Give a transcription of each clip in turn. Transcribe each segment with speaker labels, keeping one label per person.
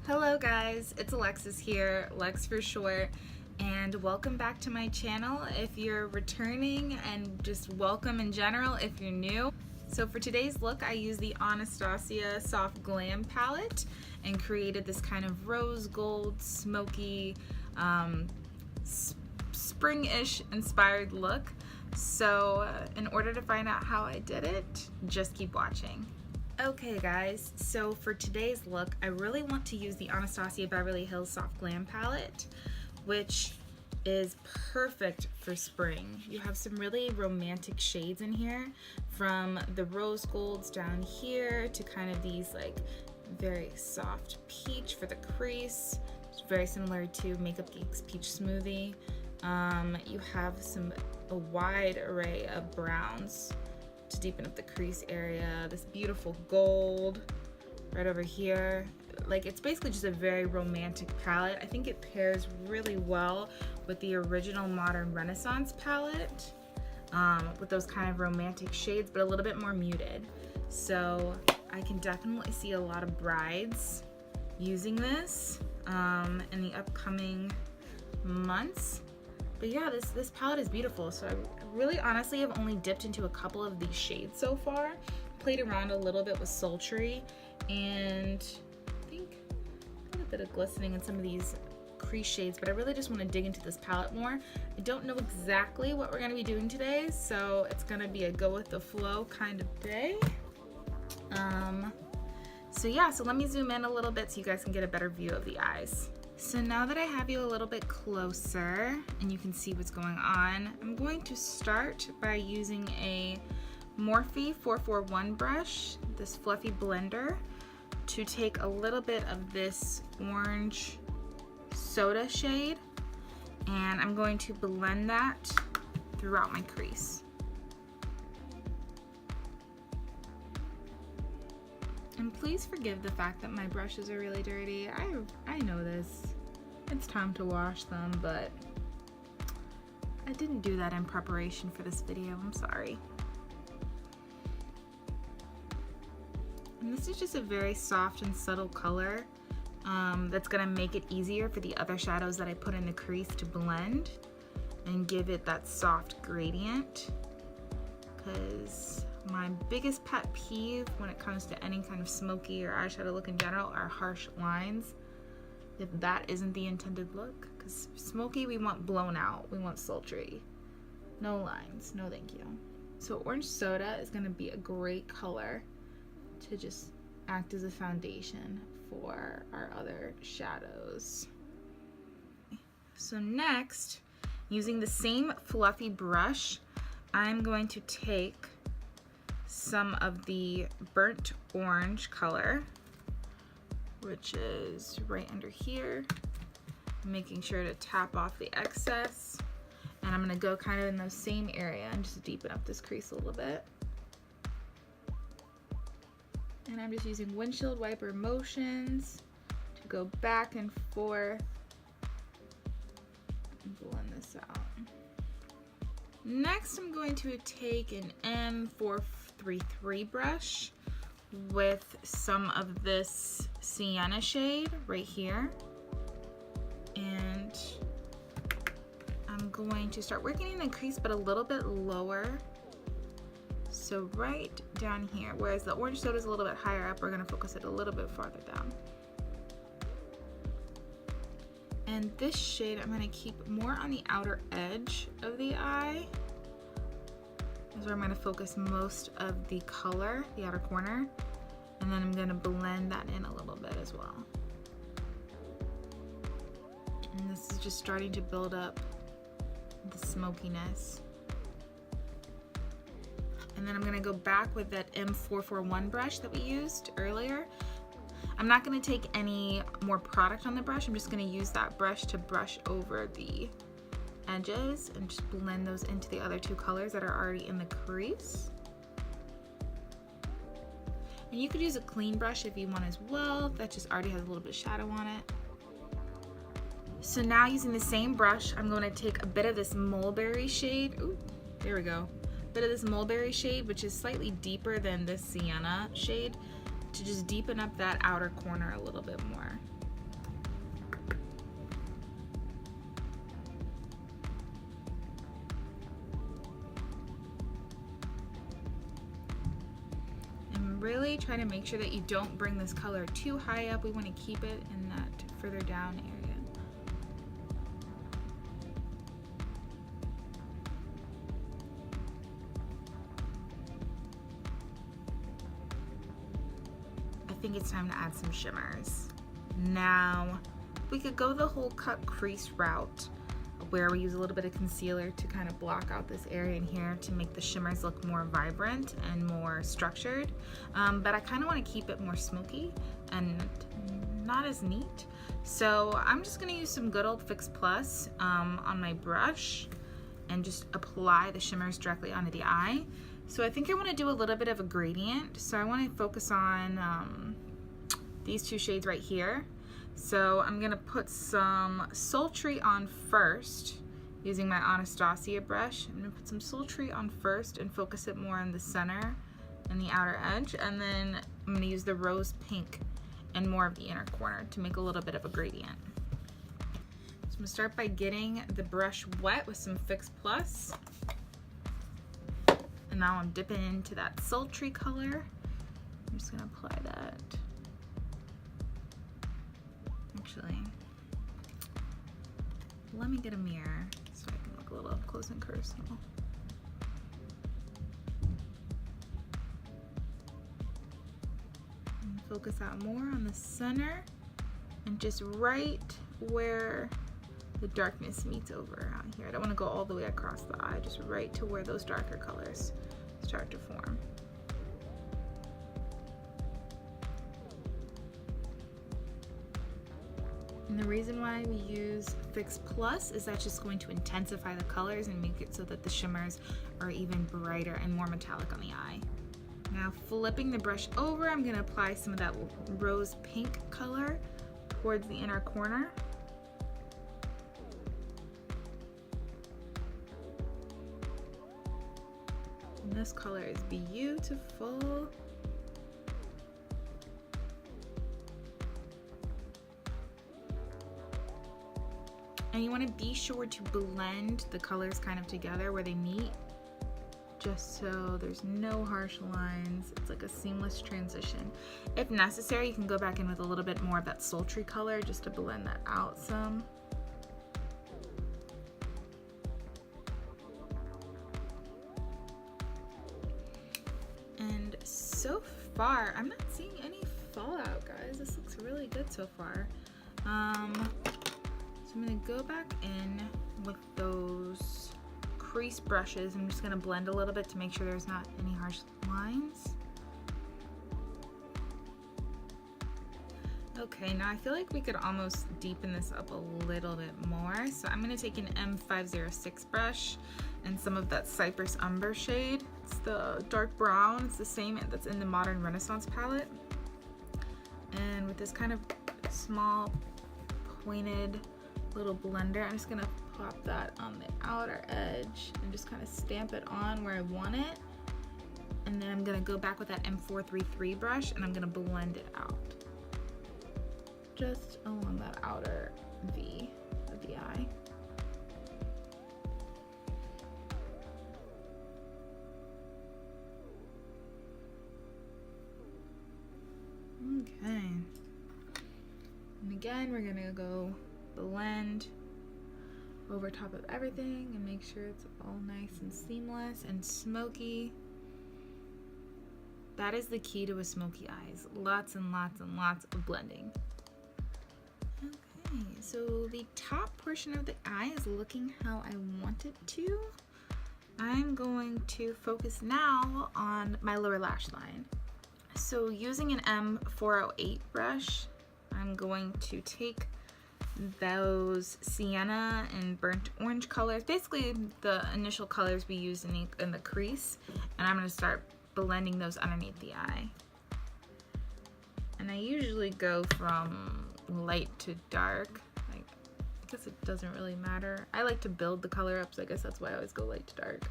Speaker 1: Hello guys, it's Alexis here, Lex for short, and welcome back to my channel if you're returning, and just welcome in general if you're new. So for today's look, I used the Anastasia Soft Glam palette and created this kind of rose gold, smoky, spring-ish inspired look. So in order to find out how I did it, just keep watching. Okay guys, so for today's look, I really want to use the Anastasia Beverly Hills Soft Glam palette, which is perfect for spring. You have some really romantic shades in here, from the rose golds down here to kind of these like very soft peach for the crease. It's very similar to Makeup Geek's Peach Smoothie. You have a wide array of browns to deepen up the crease area, this beautiful gold right over here. Like, it's basically just a very romantic palette. I think it pairs really well with the original Modern Renaissance palette, with those kind of romantic shades, but a little bit more muted. So I can definitely see a lot of brides using this in the upcoming months. But yeah, this palette is beautiful. So I really honestly have only dipped into a couple of these shades so far. Played around a little bit with Sultry, and I think a little bit of glistening in some of these crease shades, but I really just want to dig into this palette more. I don't know exactly what we're going to be doing today, so it's going to be a go with the flow kind of day. So yeah, so let me zoom in a little bit so you guys can get a better view of the eyes. So now that I have you a little bit closer and you can see what's going on, I'm going to start by using a Morphe M441 brush, this fluffy blender, to take a little bit of this orange soda shade, and I'm going to blend that throughout my crease. And please forgive the fact that my brushes are really dirty. I know this. It's time to wash them, but I didn't do that in preparation for this video. I'm sorry. And this is just a very soft and subtle color that's gonna make it easier for the other shadows that I put in the crease to blend and give it that soft gradient, because my biggest pet peeve when it comes to any kind of smoky or eyeshadow look in general are harsh lines, if that isn't the intended look. Because smoky, we want blown out, we want sultry. No lines, no thank you. So orange soda is going to be a great color to just act as a foundation for our other shadows. So next, using the same fluffy brush, I'm going to take some of the burnt orange color, which is right under here, making sure to tap off the excess, and I'm going to go kind of in the same area and just deepen up this crease a little bit. And I'm just using windshield wiper motions to go back and forth and blend this out. Next, I'm going to take an M433 brush with some of this sienna shade right here, and I'm going to start working in the crease but a little bit lower, so right down here, whereas the orange soda is a little bit higher up, we're going to focus it a little bit farther down. And this shade I'm going to keep more on the outer edge of the eye. Is where I'm going to focus most of the color, the outer corner, and then I'm going to blend that in a little bit as well. And this is just starting to build up the smokiness. And then I'm going to go back with that M441 brush that we used earlier. I'm not going to take any more product on the brush. I'm just going to use that brush to brush over the edges and just blend those into the other two colors that are already in the crease. And you could use a clean brush if you want as well, that just already has a little bit of shadow on it. So now, using the same brush, I'm going to take a bit of this mulberry shade. Ooh, there we go. A bit of this mulberry shade, which is slightly deeper than this sienna shade, to just deepen up that outer corner a little bit more. really try to make sure that you don't bring this color too high up. We want to keep it in that further down area. I think it's time to add some shimmers. Now, we could go the whole cut crease route where we use a little bit of concealer to kind of block out this area in here to make the shimmers look more vibrant and more structured. But I kind of want to keep it more smoky and not as neat. So I'm just going to use some good old Fix+ on my brush and just apply the shimmers directly onto the eye. So I think I want to do a little bit of a gradient. So I want to focus on these two shades right here. So I'm gonna put some sultry on first using my Anastasia brush. I'm gonna put some sultry on first and focus it more in the center and the outer edge. And then I'm gonna use the rose pink and more of the inner corner to make a little bit of a gradient. So I'm gonna start by getting the brush wet with some Fix+. And now I'm dipping into that sultry color. I'm just gonna apply that. Actually, let me get a mirror so I can look a little up close and personal. And focus out more on the center and just right where the darkness meets over out here. I don't want to go all the way across the eye, just right to where those darker colors start to form. And the reason why we use Fix+ is that's just going to intensify the colors and make it so that the shimmers are even brighter and more metallic on the eye. Now flipping the brush over, I'm gonna apply some of that rose pink color towards the inner corner. And this color is beautiful. And you want to be sure to blend the colors kind of together where they meet, just so there's no harsh lines. It's like a seamless transition. If necessary, you can go back in with a little bit more of that sultry color just to blend that out some. And so far, I'm not seeing any fallout, guys. This looks really good so far. So I'm gonna go back in with those crease brushes. I'm just gonna blend a little bit to make sure there's not any harsh lines. Okay, now I feel like we could almost deepen this up a little bit more. So I'm gonna take an M506 brush and some of that Cypress Umber shade. It's the dark brown, it's the same that's in the Modern Renaissance palette. And with this kind of small pointed little blender, I'm just gonna pop that on the outer edge and just kind of stamp it on where I want it. And then I'm gonna go back with that M433 brush and I'm gonna blend it out just along that outer V of the eye. Okay. And again, we're gonna go blend over top of everything and make sure it's all nice and seamless and smoky. That is the key to a smoky eyes. Lots and lots and lots of blending. Okay, so the top portion of the eye is looking how I want it to. I'm going to focus now on my lower lash line. So using an M408 brush, I'm going to take those sienna and burnt orange colors, basically the initial colors we used in the crease, and I'm going to start blending those underneath the eye. And I usually go from light to dark. Like, I guess it doesn't really matter. I like to build the color up, so I guess that's why I always go light to dark.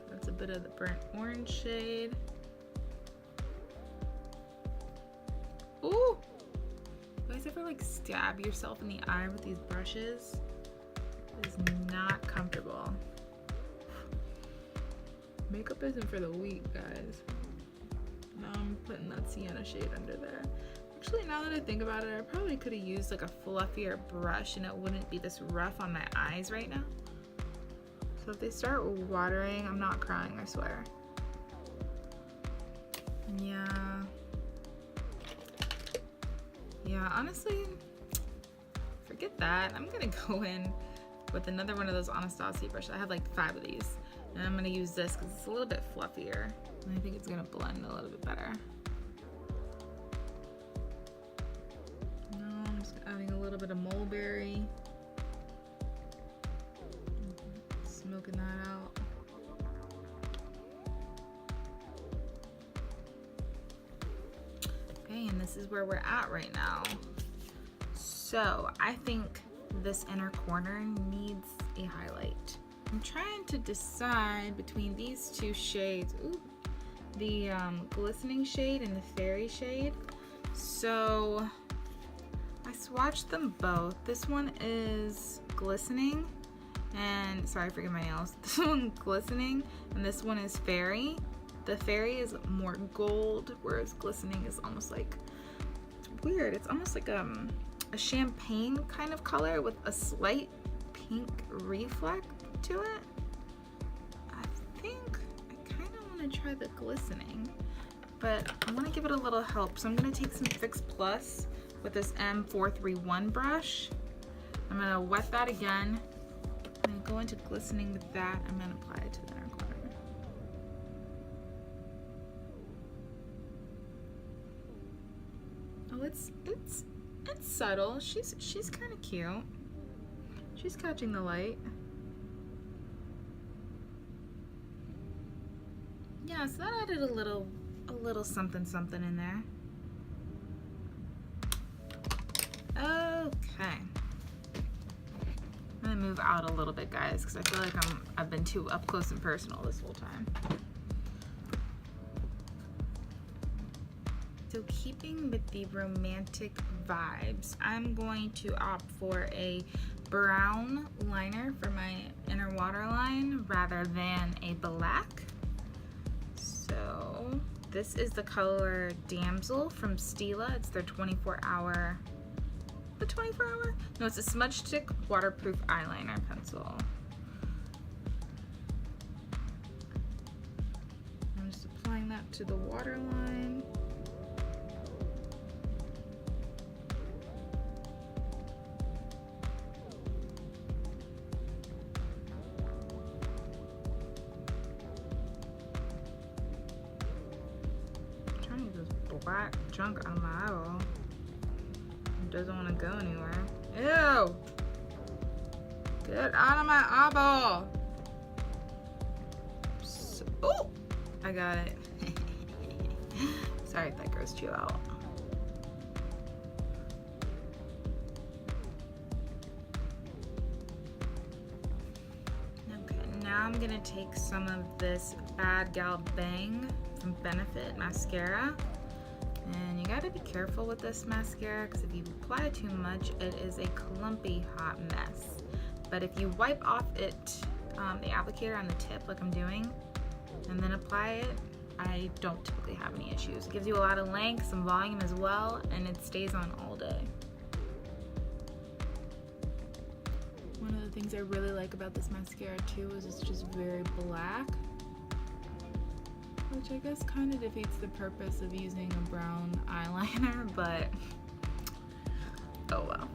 Speaker 1: That's a bit of the burnt orange shade. Ooh! You guys ever like stab yourself in the eye with these brushes? It is not comfortable. Makeup isn't for the weak, guys. Now I'm putting that sienna shade under there. Actually, now that I think about it, I probably could have used like a fluffier brush and it wouldn't be this rough on my eyes right now. So if they start watering, I'm not crying, I swear. Yeah, honestly, forget that. I'm gonna go in with another one of those Anastasia brushes. I have like 5 of these. And I'm gonna use this because it's a little bit fluffier. And I think it's gonna blend a little bit better. No, I'm just adding a little bit of mulberry. Smoking that out. Okay, and this is where we're at right now. So I think this inner corner needs a highlight. I'm trying to decide between these 2 shades. Ooh, the glistening shade and the fairy shade. So I swatched them both. This one is glistening, and sorry, forget my nails. This one's glistening, and this one is fairy. The fairy is more gold, whereas glistening is almost like, it's weird. It's almost like a champagne kind of color with a slight pink reflect to it. I think I kind of want to try the glistening, but I want to give it a little help. So I'm going to take some Fix+ with this M431 brush. I'm going to wet that again. I'm going to go into glistening with that. I'm going to apply it to the inner corner. Oh, it's subtle. She's kind of cute. She's catching the light. Yeah, so that added a little something in there. Okay. I'm gonna move out a little bit, guys, because I feel like I've been too up close and personal this whole time. So keeping with the romantic vibes, I'm going to opt for a brown liner for my inner waterline rather than a black. So this is the color Damsel from Stila. It's their 24-hour, no, it's a smudge stick waterproof eyeliner pencil. I'm just applying that to the waterline. Black chunk on my eyeball. It doesn't want to go anywhere. Ew! Get out of my eyeball! So, oh! I got it. Sorry if that grossed you out. Okay, now I'm gonna take some of this Bad Gal Bang from Benefit mascara. And you gotta be careful with this mascara because if you apply too much, it is a clumpy hot mess. But if you wipe off it, the applicator on the tip like I'm doing, and then apply it, I don't typically have any issues. It gives you a lot of length, some volume as well, and it stays on all day. One of the things I really like about this mascara too is it's just very black, which I guess kind of defeats the purpose of using a brown eyeliner, but oh well.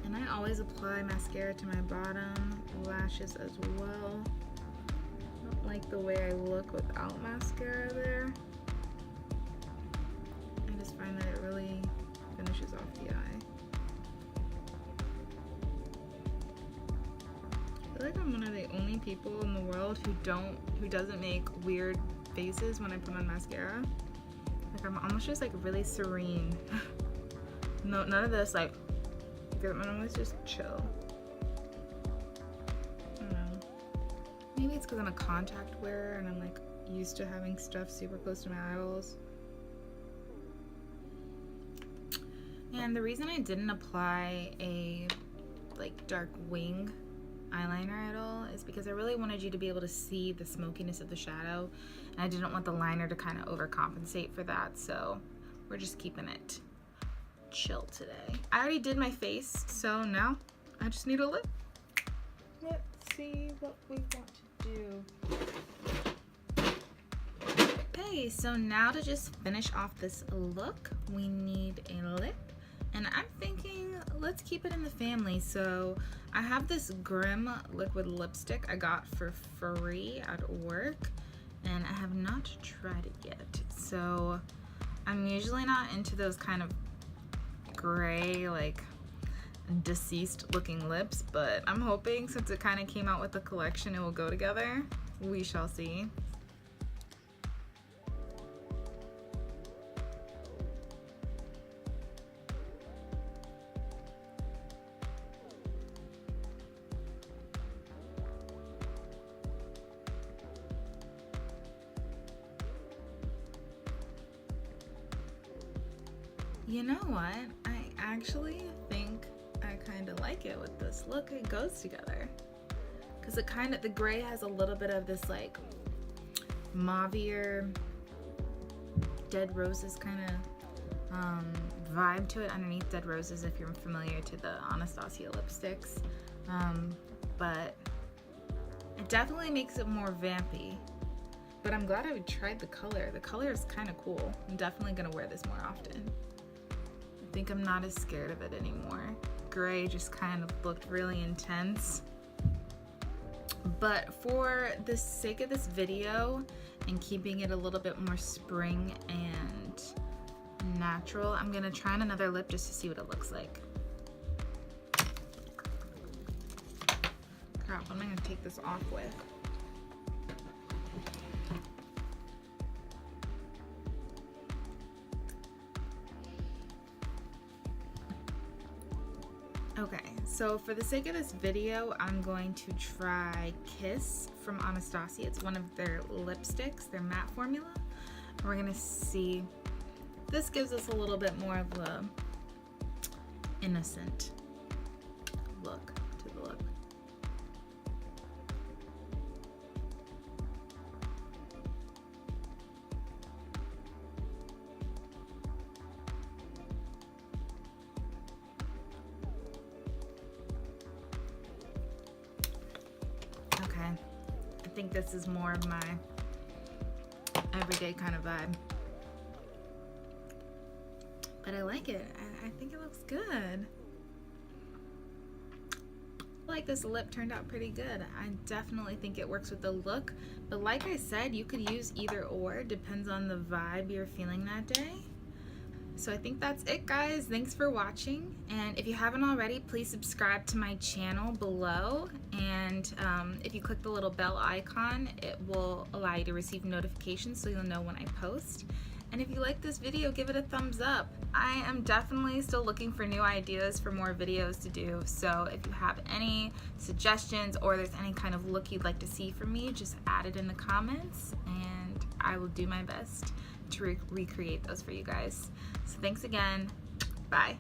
Speaker 1: And I always apply mascara to my bottom lashes as well. I don't like the way I look without mascara there. I just find that it really finishes off the eye. I feel like I'm one of the only people in the world who doesn't make weird faces when I put on mascara. Like I'm almost just like really serene. No, none of this like, I'm always just chill. I don't know. Maybe it's because I'm a contact wearer and I'm like used to having stuff super close to my eyeballs. And the reason I didn't apply a like dark wing eyeliner at all is because I really wanted you to be able to see the smokiness of the shadow, and I didn't want the liner to kind of overcompensate for that, so we're just keeping it chill today. I already did my face, so now I just need a lip. Let's see what we want to do. Okay, so now to just finish off this look, we need a lip. And I'm thinking, let's keep it in the family. So I have this Glam liquid lipstick I got for free at work, and I have not tried it yet. So I'm usually not into those kind of gray, like deceased looking lips, but I'm hoping since it kind of came out with the collection, it will go together. We shall see. You know what? I actually think I kind of like it with this look. It goes together because it kind of, the gray has a little bit of this like mauvier dead roses kind of vibe to it underneath dead roses, if you're familiar to the Anastasia lipsticks, but it definitely makes it more vampy. But I'm glad I tried the color. The color is kind of cool. I'm definitely gonna wear this more often. I think I'm not as scared of it anymore. Gray just kind of looked really intense. But for the sake of this video and keeping it a little bit more spring and natural, I'm gonna try on another lip just to see what it looks like. Crap, what am I gonna take this off with? Okay, so for the sake of this video, I'm going to try Kiss from Anastasia. It's one of their lipsticks, their matte formula. And we're gonna see, this gives us a little bit more of a innocent look to the lip. I think this is more of my everyday kind of vibe, but I like it. I think it looks good. Like this lip turned out pretty good. I definitely think it works with the look, but like I said, you could use either or, depends on the vibe you're feeling that day. So I think that's it, guys. Thanks for watching, and if you haven't already, please subscribe to my channel below, and if you click the little bell icon, it will allow you to receive notifications so you'll know when I post. And if you like this video, give it a thumbs up. I am definitely still looking for new ideas for more videos to do, so if you have any suggestions or there's any kind of look you'd like to see from me, just add it in the comments and I will do my best to recreate those for you guys. So thanks again. Bye.